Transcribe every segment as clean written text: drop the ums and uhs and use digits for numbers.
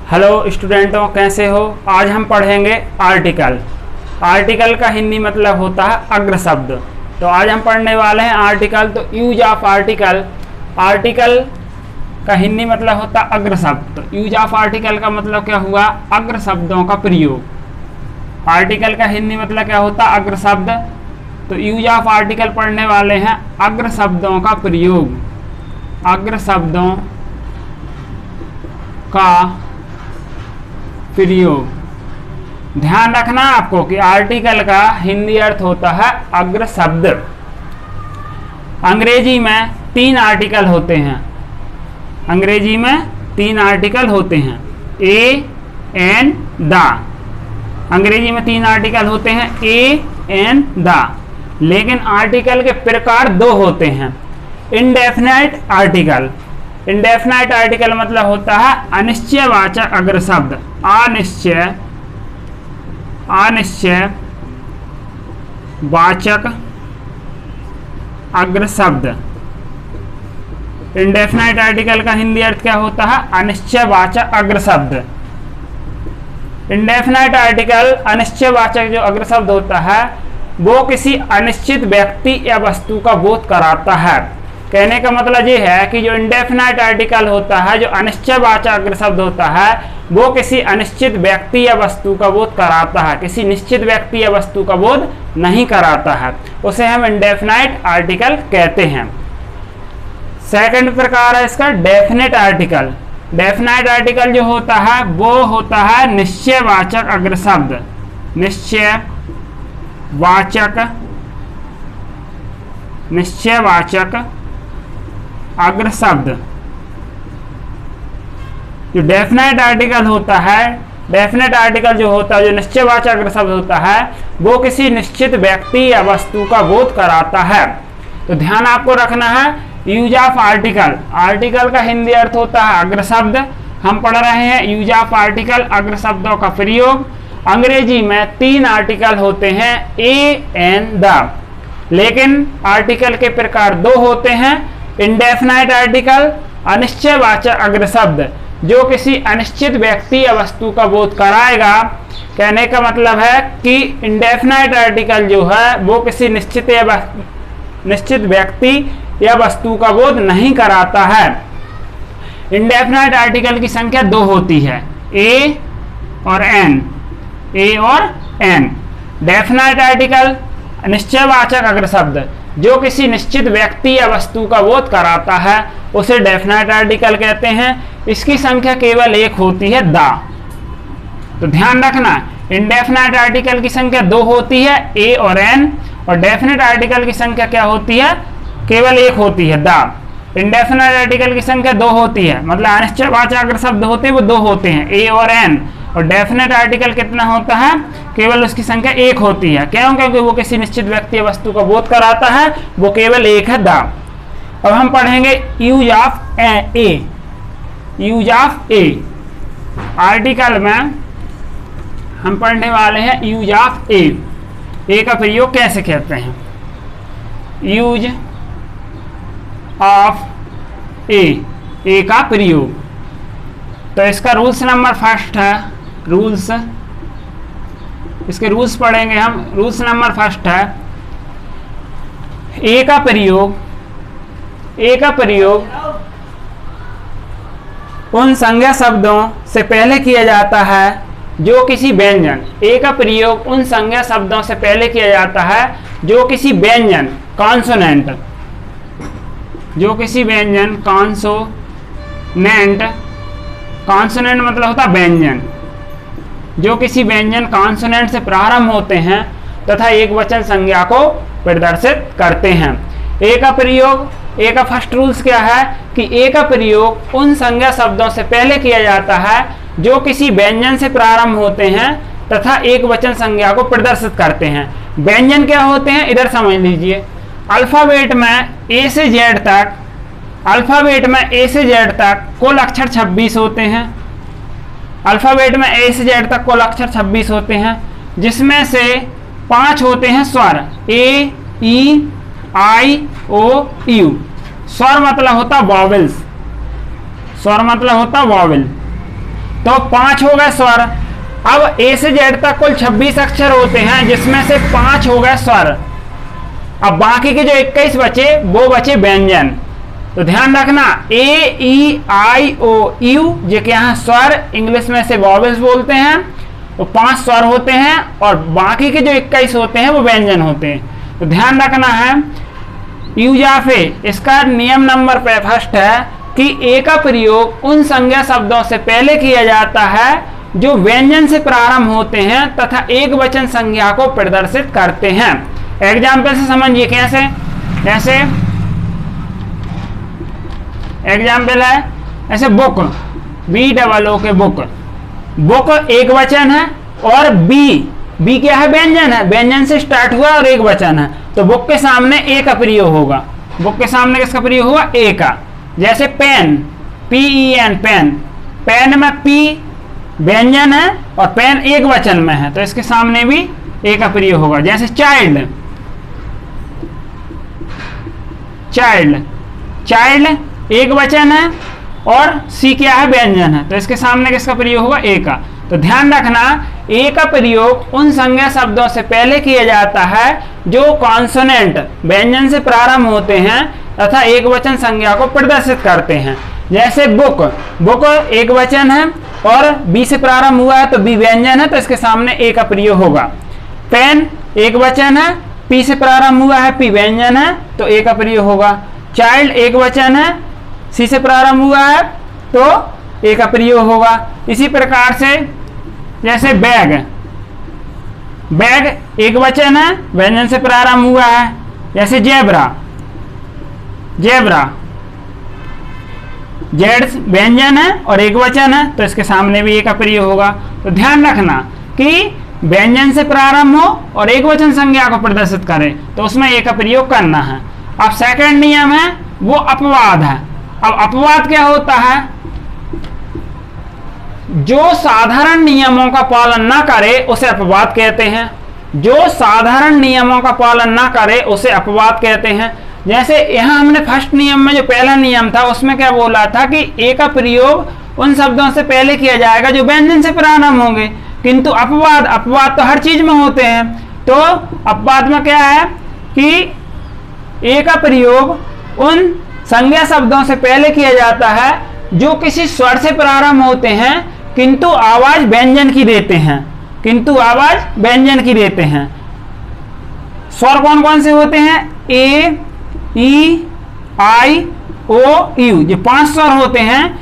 Hello स्टूडेंटों, कैसे हो। आज हम पढ़ेंगे आर्टिकल। आर्टिकल का हिंदी मतलब होता है अग्र शब्द। तो आज हम पढ़ने वाले हैं आर्टिकल। तो यूज ऑफ आर्टिकल, आर्टिकल का हिंदी मतलब होता है अग्र शब्द। तो यूज ऑफ आर्टिकल का मतलब क्या हुआ, अग्र शब्दों का प्रयोग। आर्टिकल का हिंदी मतलब क्या होता है, अग्र शब्द। तो यूज ऑफ आर्टिकल पढ़ने वाले हैं अग्र शब्दों का प्रयोग। अग्र शब्दों का प्रयोग। ध्यान रखना आपको कि आर्टिकल का हिंदी अर्थ होता है अग्र शब्द। अंग्रेजी में 3 आर्टिकल होते हैं। अंग्रेजी में 3 आर्टिकल होते हैं, ए, एन, द। अंग्रेजी में 3 आर्टिकल होते हैं, ए, एन, द। लेकिन आर्टिकल के प्रकार 2 होते हैं। Indefinite article. इंडेफिनाइट आर्टिकल मतलब होता है अनिश्चयवाचक अग्र शब्द। अनिश्चय वाचक अग्र शब्द। इंडेफिनाइट आर्टिकल का हिंदी अर्थ क्या होता है, अनिश्चयवाचक अग्र शब्द। इंडेफिनाइट आर्टिकल अनिश्चयवाचक जो अग्र शब्द होता है वो किसी अनिश्चित व्यक्ति या वस्तु का बोध कराता है। कहने का मतलब ये है कि जो इंडेफिनाइट आर्टिकल होता है, जो अनिश्चयवाचक अग्र शब्द होता है, वो किसी अनिश्चित व्यक्ति या वस्तु का बोध कराता है। किसी निश्चित व्यक्ति या वस्तु का बोध नहीं कराता है, उसे हम इंडेफिनाइट आर्टिकल कहते हैं। सेकंड प्रकार है इसका डेफिनेट आर्टिकल। डेफिनेट आर्टिकल जो होता है वो होता है निश्चयवाचक अग्र शब्द। निश्चयवाचक अग्र शब्द। जो डेफिनेट आर्टिकल होता है, डेफिनेट आर्टिकल जो होता है, जो निश्चयवाचक अग्र शब्द होता है, वो किसी निश्चित व्यक्ति या वस्तु का बोध कराता है। तो ध्यान आपको रखना है, यूज ऑफ आर्टिकल। आर्टिकल का हिंदी अर्थ होता है अग्र शब्द। हम पढ़ रहे हैं यूज ऑफ आर्टिकल, अग्र शब्दों का प्रयोग। अंग्रेजी में 3 आर्टिकल होते हैं, ए, एन, द। लेकिन आर्टिकल के प्रकार 2 होते हैं। इंडेफिनाइट आर्टिकल अनिश्चयवाचक अग्र शब्द जो किसी अनिश्चित व्यक्ति या वस्तु का बोध कराएगा। कहने का मतलब है कि इंडेफिनाइट आर्टिकल जो है वो किसी निश्चित व्यक्ति या वस्तु का बोध नहीं कराता है। इंडेफिनाइट आर्टिकल की संख्या 2 होती है, ए और एन। ए और एन। डेफिनाइट आर्टिकल निश्चयवाचक अग्र शब्द जो किसी निश्चित व्यक्ति या वस्तु का बोध कराता है, उसे डेफिनाइट आर्टिकल कहते हैं। इसकी संख्या केवल 1 होती है, द। तो ध्यान रखना, इंडेफिनाइट आर्टिकल की संख्या 2 होती है, ए और एन। और डेफिनेट आर्टिकल की संख्या क्या होती है, केवल 1 होती है, द। इंडेफिनाइट आर्टिकल की संख्या 2 होती है, मतलब अनिश्चयवाचक अग्र शब्द होते हैं वो 2 होते हैं, ए और एन। और डेफिनेट आर्टिकल कितना होता है, केवल उसकी संख्या 1 होती है। क्यों? क्योंकि वो किसी निश्चित व्यक्ति या वस्तु का बोध कराता है, वो केवल 1 है, द। अब हम पढ़ेंगे use of A. Use of A. Article में हम पढ़ने वाले हैं यूज ऑफ ए। ए का प्रयोग कैसे कहते हैं, यूज ऑफ ए। ए का प्रयोग। तो इसका रूल्स नंबर फर्स्ट है, रूल्स, इसके रूल्स पढ़ेंगे हम। रूल्स नंबर फर्स्ट है, ए का प्रयोग। ए का प्रयोग उन संज्ञा शब्दों से पहले किया जाता है जो किसी व्यंजन। ए का प्रयोग उन संज्ञा शब्दों से पहले किया जाता है जो किसी व्यंजन, कॉन्सोनेंट, जो किसी व्यंजन, कॉन्सोनेंट। कॉन्सोनेंट मतलब होता है व्यंजन। जो किसी व्यंजन कॉन्सोनेंट से प्रारंभ होते हैं तथा एक वचन संज्ञा को प्रदर्शित करते हैं। ए का प्रयोग, ए का फर्स्ट रूल्स क्या है कि ए का प्रयोग उन संज्ञा शब्दों से पहले किया जाता है जो किसी व्यंजन से प्रारंभ होते हैं तथा एक वचन संज्ञा को प्रदर्शित करते हैं। व्यंजन क्या होते हैं, इधर समझ लीजिए। अल्फाबेट में ए से जेड तक, अल्फाबेट में ए से जेड तक कुल अक्षर 26 होते हैं। अल्फाबेट में ए से जेड तक कुल अक्षर 26 होते हैं, जिसमें से 5 होते हैं स्वर, ए, ई, आई, ओ, यू। स्वर मतलब होता वॉवेल्स, स्वर मतलब होता वॉवेल। तो 5 हो गए स्वर। अब ए से जेड तक कुल 26 अक्षर होते हैं, जिसमें से 5 हो गए स्वर। अब बाकी के जो 21 बचे वो बचे व्यंजन। तो ध्यान रखना, ए ई आई ओ यू जो कि यहाँ स्वर, इंग्लिश में से वॉवेल्स बोलते हैं, तो 5 स्वर होते हैं और बाकी के जो 21 होते हैं वो व्यंजन होते हैं। तो ध्यान रखना है, यूजाफे इसका नियम नंबर पे फर्स्ट है कि ए का प्रयोग उन संज्ञा शब्दों से पहले किया जाता है जो व्यंजन से प्रारंभ होते हैं तथा एक वचन संज्ञा को प्रदर्शित करते हैं। एग्जाम्पल से समझिए कैसे। जैसे एग्जाम्पल है ऐसे बुक, बी डबल ओ के बुक, बुक एक वचन है और बी क्या है, व्यंजन है, व्यंजन से स्टार्ट हुआ और एक वचन है, तो बुक के सामने ए का प्रयोग होगा। बुक के सामने किसका प्रयोग हुआ, ए का। जैसे pen, P E N, pen, pen में पी व्यंजन है और पेन एक वचन में है, तो इसके सामने भी ए का प्रयोग होगा। जैसे चाइल्ड, चाइल्ड, चाइल्ड एक वचन है और सी क्या है, व्यंजन है, तो इसके सामने किसका प्रयोग होगा, ए का। तो ध्यान रखना, ए का प्रयोग उन संज्ञा शब्दों से पहले किया जाता है जो कॉन्सोनेंट व्यंजन से प्रारंभ होते हैं तथा एक वचन संज्ञा को प्रदर्शित करते हैं। जैसे बुक, बुक एक वचन है और बी से प्रारंभ हुआ है तो बी व्यंजन है, तो इसके सामने ए का प्रयोग होगा। पेन एक वचन है, पी से प्रारंभ हुआ है, पी व्यंजन है, तो ए का प्रयोग होगा। चाइल्ड एक वचन है, सी से प्रारंभ हुआ है तो ए का प्रयोग होगा। इसी प्रकार से जैसे बैग, बैग एक वचन है, व्यंजन से प्रारंभ हुआ है। जैसे जेब्रा, जेब्रा जेड व्यंजन है और एक वचन है, तो इसके सामने भी ए का प्रयोग होगा। तो ध्यान रखना कि व्यंजन से प्रारंभ हो और एक वचन संज्ञा को प्रदर्शित करे तो उसमें ए का प्रयोग करना है। अब सेकंड नियम है वो अपवाद है। अब अपवाद क्या होता है, जो साधारण नियमों का पालन ना करे उसे अपवाद कहते हैं। जो साधारण नियमों का पालन ना करे उसे अपवाद कहते हैं। जैसे यहाँ हमने फर्स्ट नियम में जो पहला नियम था उसमें क्या बोला था कि ए का प्रयोग उन शब्दों से पहले किया जाएगा जो व्यंजन से प्रारंभ होंगे, किंतु अपवाद, अपवाद तो हर चीज में होते हैं। तो अपवाद में क्या है कि ए का प्रयोग उन संज्ञा शब्दों से पहले किया जाता है जो किसी स्वर से प्रारंभ होते हैं किंतु आवाज व्यंजन की देते हैं, किंतु आवाज व्यंजन की देते हैं। स्वर कौन कौन से होते हैं, ए ई आई ओ यू, ये 5 स्वर होते हैं।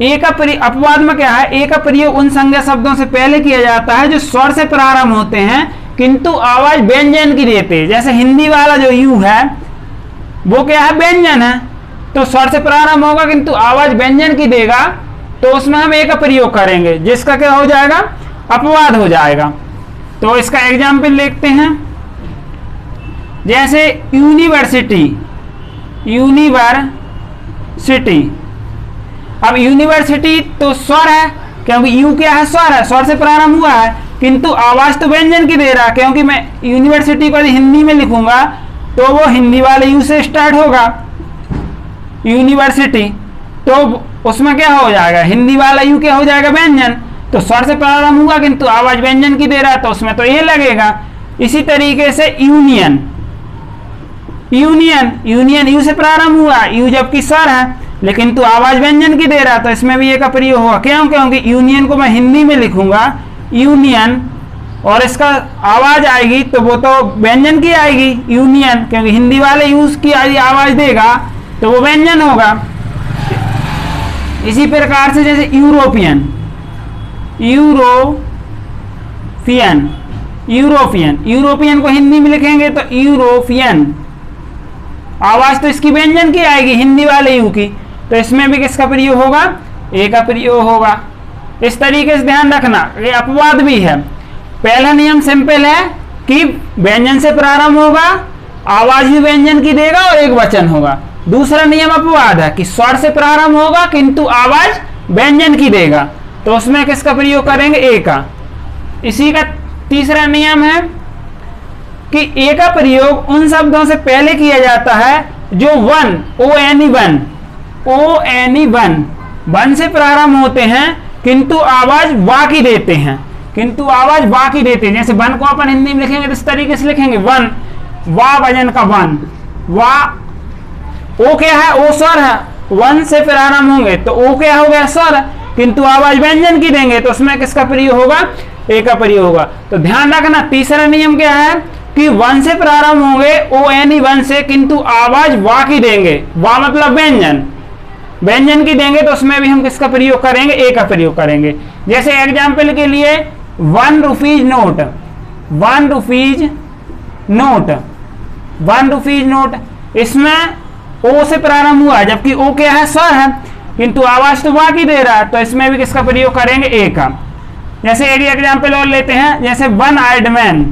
ए का अपवाद में क्या है, ए का प्रयोग उन संज्ञा शब्दों से पहले किया जाता है जो स्वर से प्रारंभ होते हैं किंतु आवाज व्यंजन की देते हैं। जैसे हिंदी वाला जो यू है वो क्या है, व्यंजन है, तो स्वर से प्रारंभ होगा किंतु आवाज व्यंजन की देगा, तो उसमें हम ए का प्रयोग करेंगे जिसका क्या हो जाएगा, अपवाद हो जाएगा। तो इसका एग्जाम्पल देखते हैं। जैसे यूनिवर्सिटी, यूनिवर्सिटी, अब यूनिवर्सिटी तो स्वर है क्योंकि यू क्या है, स्वर है, स्वर से प्रारंभ हुआ है किंतु आवाज तो व्यंजन की दे रहा है, क्योंकि मैं यूनिवर्सिटी को हिंदी में लिखूंगा तो वो हिंदी वाले यू से स्टार्ट होगा, यूनिवर्सिटी, तो उसमें क्या हो जाएगा, हिंदी वाला यू क्या हो जाएगा, व्यंजन, तो स्वर से प्रारंभ हुआ किंतु आवाज व्यंजन की दे रहा है तो उसमें तो ये लगेगा। इसी तरीके से यूनियन, यूनियन, यूनियन यू से प्रारंभ हुआ, यू जबकि स्वर है लेकिन तो आवाज व्यंजन की दे रहा तो इसमें भी ए का प्रयोग होगा। क्यों, क्योंकि यूनियन को मैं हिंदी में लिखूंगा यूनियन और इसका आवाज आएगी तो वो तो व्यंजन की आएगी यूनियन, क्योंकि हिंदी वाले यूज की आवाज देगा तो वो व्यंजन होगा। इसी प्रकार से जैसे यूरोपियन, यूरोपियन, यूरोपियन, यूरोपियन को हिंदी में लिखेंगे तो यूरोपियन, आवाज तो इसकी व्यंजन की आएगी हिंदी वाले यू की, तो इसमें भी किसका प्रयोग होगा, ए का प्रयोग होगा। इस तरीके से ध्यान रखना, ये अपवाद भी है। पहला नियम सिंपल है कि व्यंजन से प्रारंभ होगा, आवाज भी व्यंजन की देगा और एक वचन होगा। दूसरा नियम अपवाद है कि स्वर से प्रारंभ होगा किंतु आवाज व्यंजन की देगा, तो उसमें किसका प्रयोग करेंगे, ए का। इसी का तीसरा नियम है कि ए का प्रयोग उन शब्दों से पहले किया जाता है जो one, O N E one, O N E one, one से प्रारंभ होते हैं किंतु आवाज वा की देते हैं, किंतु आवाज वा की देते हैं। जैसे वन को अपन हिंदी में लिखेंगे तो इस तरीके से लिखेंगे वन, वा वजन का वन, वा, ओ क्या है, ओ स्वर है, वन से प्रारंभ होंगे तो ओ क्या हो गया, स्वर, किंतु आवाज व्यंजन की देंगे तो उसमें किसका प्रयोग होगा, ए का प्रयोग होगा। तो ध्यान रखना तीसरा नियम क्या है कि वन से प्रारंभ होंगे, ओ यानी वन से, किंतु आवाज वा की देंगे, वा मतलब व्यंजन, व्यंजन की देंगे तो उसमें भी हम किसका प्रयोग करेंगे, ए का प्रयोग करेंगे। जैसे एग्जाम्पल के लिए 1 rupees note, 1 rupees note, 1 rupees note, इसमें ओ से प्रारंभ हुआ जबकि ओ क्या है, स्वर है, किंतु आवाज तो वा की दे रहा है तो इसमें भी किसका प्रयोग करेंगे, ए का। जैसे एक एग्जाम्पल और लेते हैं, जैसे 1 आइड मैन,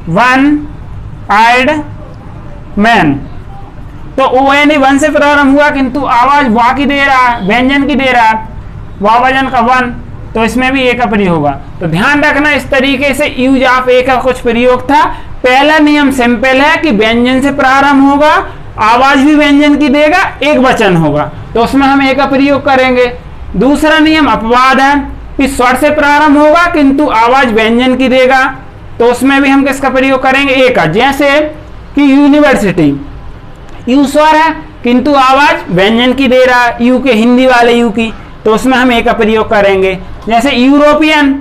1 आइड मैन, तो ओ यानी वन से प्रारंभ हुआ किंतु आवाज वा की दे रहा है, व्यंजन की दे रहा है, वा वजन का वन, तो इसमें भी ए का प्रयोग होगा। तो ध्यान रखना इस तरीके से यूज ऑफ ए का कुछ प्रयोग था। पहला नियम सिंपल है कि व्यंजन से प्रारंभ होगा, आवाज भी व्यंजन की देगा, एक वचन होगा तो उसमें हम ए का प्रयोग करेंगे। दूसरा नियम अपवाद है कि स्वर से प्रारंभ होगा किंतु आवाज व्यंजन की देगा तो उसमें भी हम किसका प्रयोग करेंगे, ए का। जैसे कि यूनिवर्सिटी, यू स्वर है किंतु आवाज व्यंजन की दे रहा है, यू के हिंदी वाले यू की, तो उसमें हम ए का प्रयोग करेंगे। जैसे यूरोपियन,